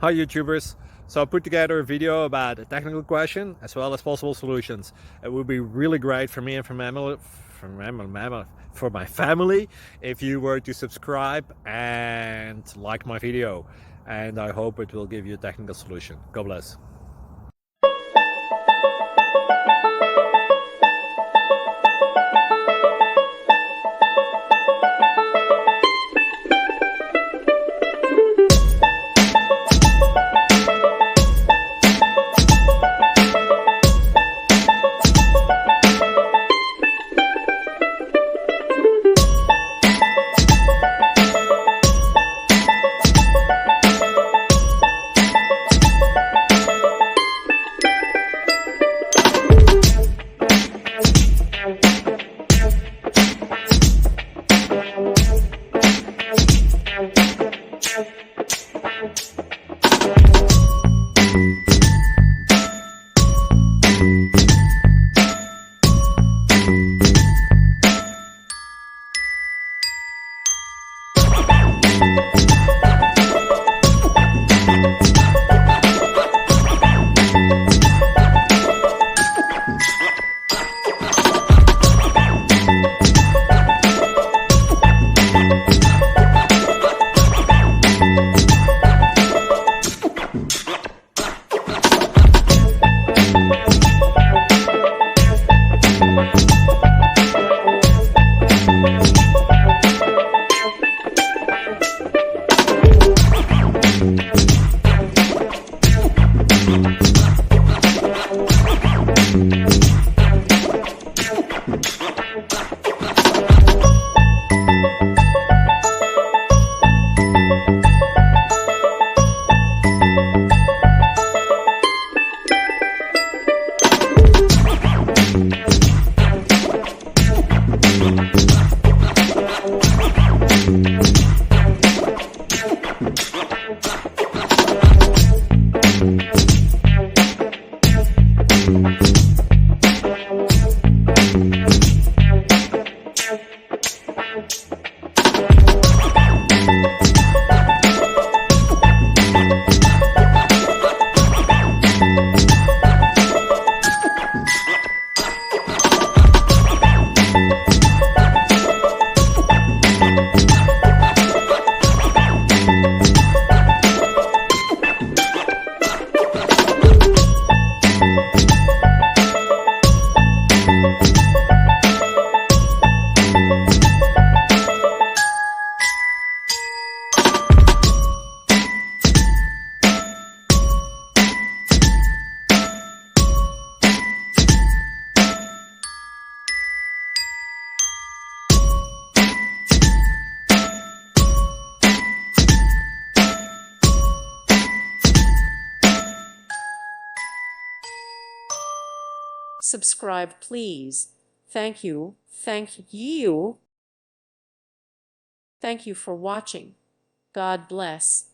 Hi YouTubers! So I put together a video about a technical question as well as possible solutions. It would be really great for me and for my family if you were to subscribe and like my video, and I hope it will give you a technical solution. God bless. Subscribe, please. Thank you. Thank you. Thank you for watching. God bless.